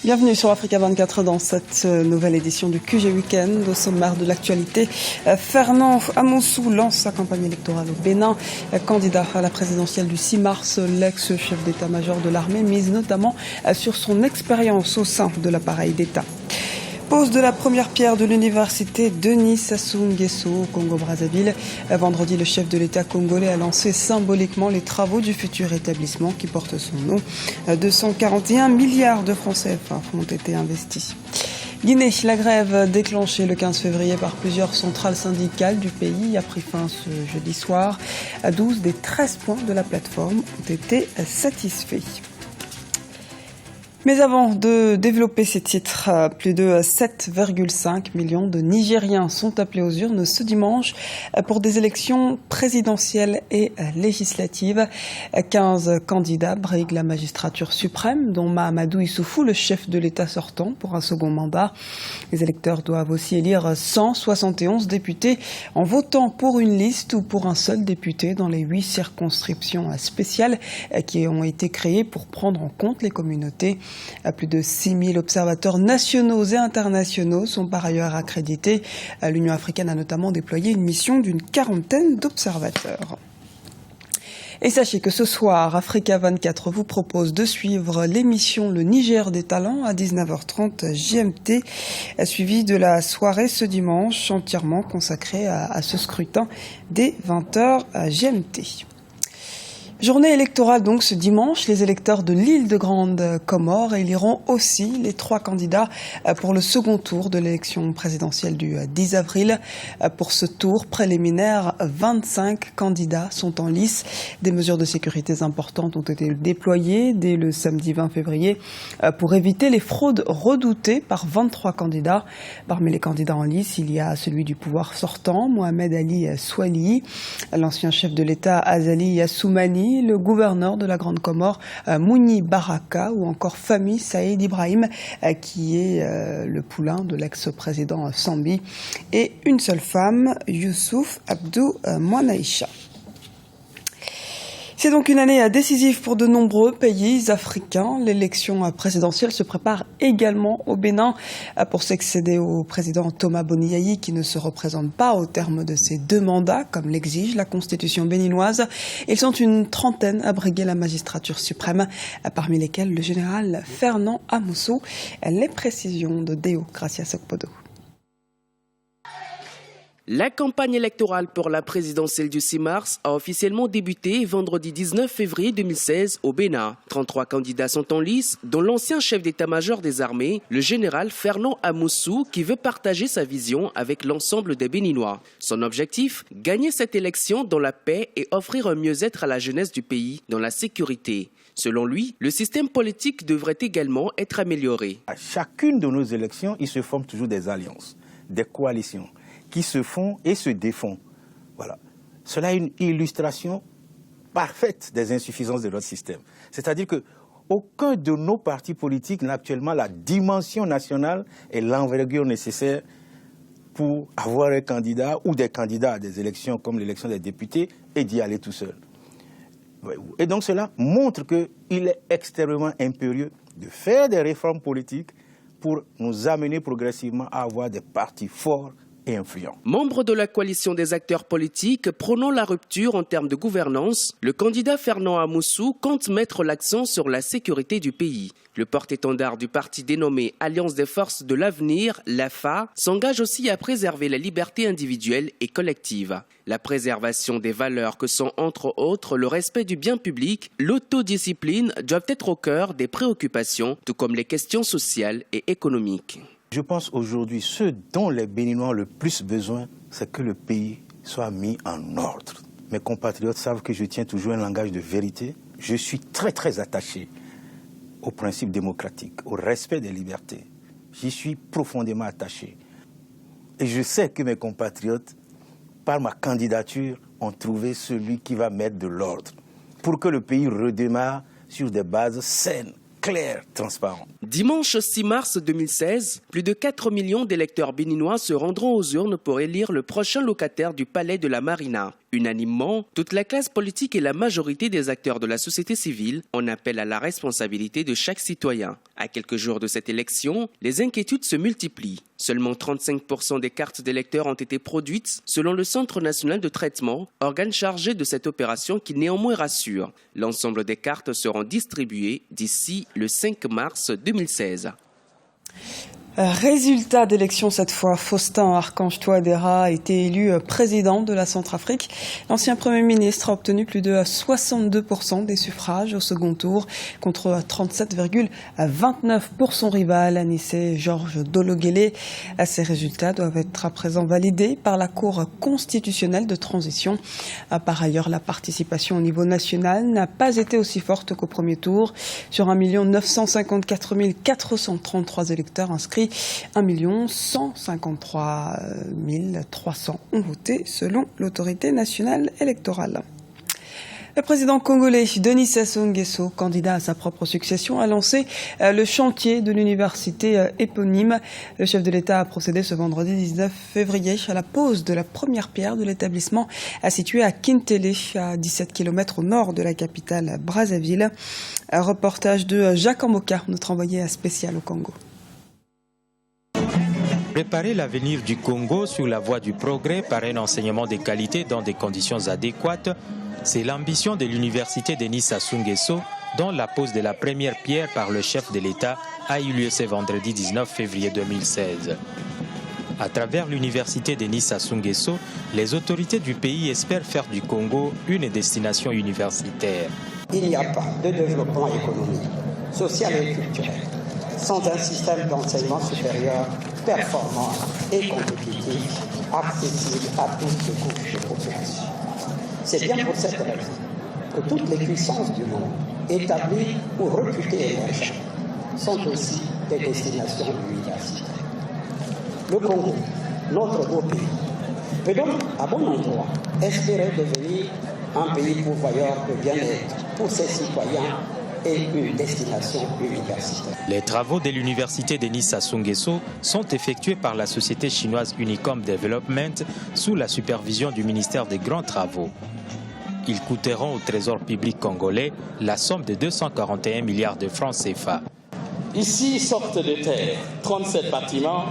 Bienvenue sur Africa 24 dans cette nouvelle édition du QG Weekend. Au sommaire de l'actualité, Fernand Amoussou lance sa campagne électorale au Bénin. Candidat à la présidentielle du 6 mars, l'ex-chef d'état-major de l'armée mise notamment sur son expérience au sein de l'appareil d'État. Pose de la première pierre de l'université Denis Sassou Nguesso au Congo-Brazzaville. Vendredi, le chef de l'État congolais a lancé symboliquement les travaux du futur établissement qui porte son nom. 241 milliards de francs CFA ont été investis. Guinée, la grève déclenchée le 15 février par plusieurs centrales syndicales du pays a pris fin ce jeudi soir. 12 des 13 points de la plateforme ont été satisfaits. Mais avant de développer ces titres, plus de 7,5 millions de Nigériens sont appelés aux urnes ce dimanche pour des élections présidentielles et législatives. 15 candidats briguent la magistrature suprême, dont Mahamadou Issoufou, le chef de l'État sortant, pour un second mandat. Les électeurs doivent aussi élire 171 députés en votant pour une liste ou pour un seul député dans les 8 circonscriptions spéciales qui ont été créées pour prendre en compte les communautés. Plus de 6000 observateurs nationaux et internationaux sont par ailleurs accrédités. L'Union africaine a notamment déployé une mission d'une 40aine d'observateurs. Et sachez que ce soir, Africa 24 vous propose de suivre l'émission Le Niger des talents à 19h30 GMT, suivi de la soirée ce dimanche entièrement consacrée à ce scrutin dès 20h GMT. Journée électorale donc ce dimanche, les électeurs de l'île de Grande Comore éliront aussi les 3 candidats pour le second tour de l'élection présidentielle du 10 avril. Pour ce tour préliminaire, 25 candidats sont en lice. Des mesures de sécurité importantes ont été déployées dès le samedi 20 février pour éviter les fraudes redoutées par 23 candidats. Parmi les candidats en lice, il y a celui du pouvoir sortant, Mohamed Ali Swali, l'ancien chef de l'État Azali Yassoumani, le gouverneur de la Grande Comore, Mouni Baraka, ou encore Fami Saïd Ibrahim, qui est le poulain de l'ex-président Sambi, et une seule femme, Youssouf Abdou Mouanaïcha. C'est donc une année décisive pour de nombreux pays africains. L'élection présidentielle se prépare également au Bénin pour succéder au président Thomas Boniayi qui ne se représente pas au terme de ses 2 mandats, comme l'exige la constitution béninoise. Ils sont une trentaine à briguer la magistrature suprême, parmi lesquels le général Fernand Amoussou. Les précisions de Deo Gracia Sokpodo. La campagne électorale pour la présidentielle du 6 mars a officiellement débuté vendredi 19 février 2016 au Bénin. 33 candidats sont en lice, dont l'ancien chef d'état-major des armées, le général Fernand Amoussou, qui veut partager sa vision avec l'ensemble des Béninois. Son objectif, gagner cette élection dans la paix et offrir un mieux-être à la jeunesse du pays dans la sécurité. Selon lui, le système politique devrait également être amélioré. À chacune de nos élections, il se forme toujours des alliances, des coalitions qui se font et se défont. Voilà. Cela est une illustration parfaite des insuffisances de notre système. C'est-à-dire que aucun de nos partis politiques n'a actuellement la dimension nationale et l'envergure nécessaire pour avoir un candidat ou des candidats à des élections comme l'élection des députés et d'y aller tout seul. Et donc cela montre qu'il est extrêmement impérieux de faire des réformes politiques pour nous amener progressivement à avoir des partis forts et influents. Membre de la coalition des acteurs politiques prônant la rupture en termes de gouvernance, le candidat Fernand Amoussou compte mettre l'accent sur la sécurité du pays. Le porte-étendard du parti dénommé Alliance des forces de l'avenir, l'AFA, s'engage aussi à préserver la liberté individuelle et collective. La préservation des valeurs que sont entre autres le respect du bien public, l'autodiscipline doivent être au cœur des préoccupations, tout comme les questions sociales et économiques. Je pense aujourd'hui, ce dont les Béninois ont le plus besoin, c'est que le pays soit mis en ordre. Mes compatriotes savent que je tiens toujours un langage de vérité. Je suis très très attaché aux principes démocratiques, au respect des libertés. J'y suis profondément attaché. Et je sais que mes compatriotes, par ma candidature, ont trouvé celui qui va mettre de l'ordre pour que le pays redémarre sur des bases saines, clair, transparent. Dimanche 6 mars 2016, plus de 4 millions d'électeurs béninois se rendront aux urnes pour élire le prochain locataire du palais de la Marina. Unanimement, toute la classe politique et la majorité des acteurs de la société civile en appellent à la responsabilité de chaque citoyen. À quelques jours de cette élection, les inquiétudes se multiplient. Seulement 35% des cartes d'électeurs ont été produites selon le Centre national de traitement, organe chargé de cette opération qui néanmoins rassure. L'ensemble des cartes seront distribuées d'ici le 5 mars 2016. Résultat d'élection cette fois, Faustin Archange Touadéra a été élu président de la Centrafrique. L'ancien Premier ministre a obtenu plus de 62% des suffrages au second tour contre 37,29% pour son rival, Anissé Georges Dologuélé. Ces résultats doivent être à présent validés par la Cour constitutionnelle de transition. Par ailleurs, la participation au niveau national n'a pas été aussi forte qu'au premier tour. Sur 1 954 433 électeurs inscrits, 1 153 300 ont voté selon l'autorité nationale électorale. Le président congolais Denis Sassou Nguesso, candidat à sa propre succession, a lancé le chantier de l'université éponyme. Le chef de l'État a procédé ce vendredi 19 février à la pose de la première pierre de l'établissement situé à Kintélé, à 17 km au nord de la capitale Brazzaville. Un reportage de Jacques Amboka, notre envoyé spécial au Congo. Préparer l'avenir du Congo sur la voie du progrès par un enseignement de qualité dans des conditions adéquates, c'est l'ambition de l'université Denis Sassou Nguesso, dont la pose de la première pierre par le chef de l'État a eu lieu ce vendredi 19 février 2016. À travers l'université Denis Sassou Nguesso, les autorités du pays espèrent faire du Congo une destination universitaire. Il n'y a pas de développement économique, social et culturel sans un système d'enseignement supérieur performant et compétitif, accessible à toutes les couches de population. C'est bien pour cette raison que toutes les puissances du monde, établies ou réputées émergentes, sont aussi des destinations universitaires. Le Congo, notre beau pays, peut donc à bon endroit espérer devenir un pays pourvoyeur de bien-être pour ses citoyens et une destination universitaire. Les travaux de l'université Denis Sassou Nguesso sont effectués par la société chinoise Unicom Development sous la supervision du ministère des Grands Travaux. Ils coûteront au trésor public congolais la somme de 241 milliards de francs CFA. Ici sortent de terre 37 bâtiments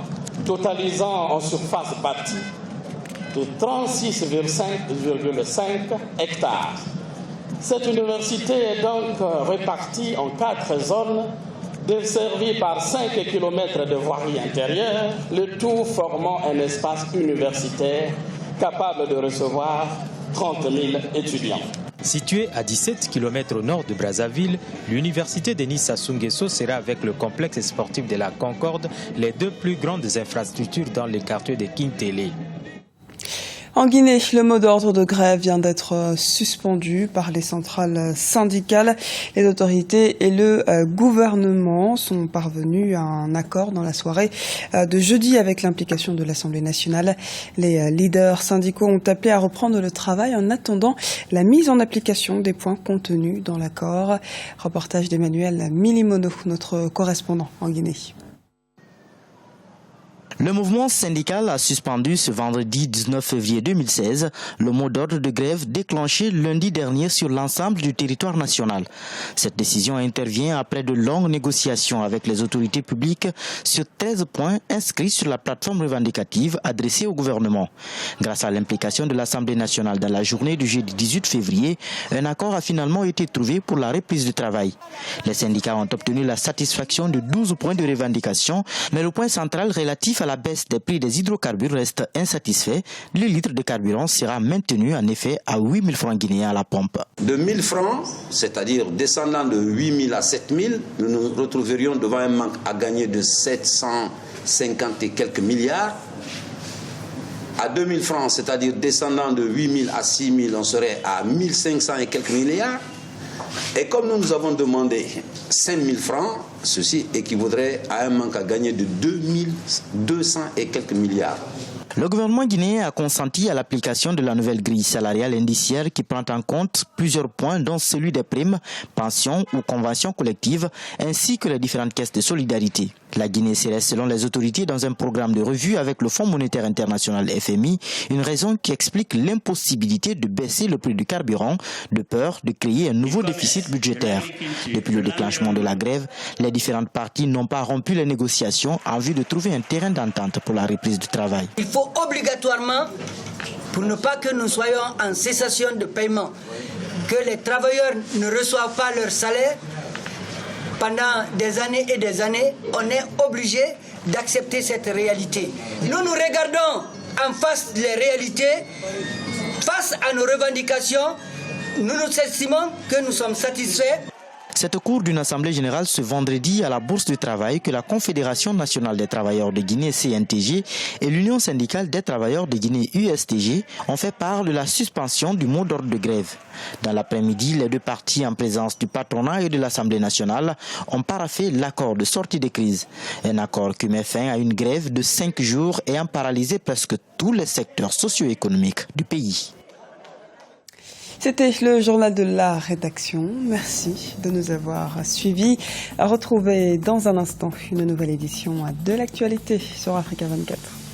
totalisant en surface bâtie de 36,5 hectares. Cette université est donc répartie en 4 zones, desservies par 5 km de voirie intérieure, le tout formant un espace universitaire capable de recevoir 30 000 étudiants. Située à 17 km au nord de Brazzaville, l'université Denis Sassou Nguesso sera avec le complexe sportif de la Concorde les 2 plus grandes infrastructures dans les quartiers de Kintélé. En Guinée, le mot d'ordre de grève vient d'être suspendu par les centrales syndicales. Les autorités et le gouvernement sont parvenus à un accord dans la soirée de jeudi avec l'implication de l'Assemblée nationale. Les leaders syndicaux ont appelé à reprendre le travail en attendant la mise en application des points contenus dans l'accord. Reportage d'Emmanuel Milimono, notre correspondant en Guinée. Le mouvement syndical a suspendu ce vendredi 19 février 2016 le mot d'ordre de grève déclenché lundi dernier sur l'ensemble du territoire national. Cette décision intervient après de longues négociations avec les autorités publiques sur 13 points inscrits sur la plateforme revendicative adressée au gouvernement. Grâce à l'implication de l'Assemblée nationale dans la journée du jeudi 18 février, un accord a finalement été trouvé pour la reprise du travail. Les syndicats ont obtenu la satisfaction de 12 points de revendication, mais le point central relatif à la baisse des prix des hydrocarbures reste insatisfait. Le litre de carburant sera maintenu en effet à 8 000 francs guinéens à la pompe. De 1 000 francs, c'est-à-dire descendant de 8 000 à 7 000, nous nous retrouverions devant un manque à gagner de 750 et quelques milliards. À 2 000 francs, c'est-à-dire descendant de 8 000 à 6 000, on serait à 1 500 et quelques milliards. Et comme nous avons demandé 5 000 francs, ceci équivaudrait à un manque à gagner de 2 200 et quelques milliards. Le gouvernement guinéen a consenti à l'application de la nouvelle grille salariale indiciaire qui prend en compte plusieurs points dont celui des primes, pensions ou conventions collectives ainsi que les différentes caisses de solidarité. La Guinée serait selon les autorités dans un programme de revue avec le Fonds monétaire international FMI, une raison qui explique l'impossibilité de baisser le prix du carburant de peur de créer un nouveau déficit budgétaire. Depuis le déclenchement de la grève, les différentes parties n'ont pas rompu les négociations en vue de trouver un terrain d'entente pour la reprise du travail. Il faut obligatoirement, pour ne pas que nous soyons en cessation de paiement, que les travailleurs ne reçoivent pas leur salaire pendant des années et des années, on est obligé d'accepter cette réalité. Nous regardons en face les réalités, face à nos revendications, nous estimons que nous sommes satisfaits. C'est au cours d'une assemblée générale ce vendredi à la Bourse du Travail que la Confédération nationale des travailleurs de Guinée CNTG et l'Union syndicale des travailleurs de Guinée USTG ont fait part de la suspension du mot d'ordre de grève. Dans l'après-midi, les deux parties en présence du patronat et de l'Assemblée nationale ont paraphé l'accord de sortie de crise. Un accord qui met fin à une grève de 5 jours ayant paralysé presque tous les secteurs socio-économiques du pays. C'était le journal de la rédaction. Merci de nous avoir suivis. À retrouver dans un instant une nouvelle édition de l'actualité sur Africa 24.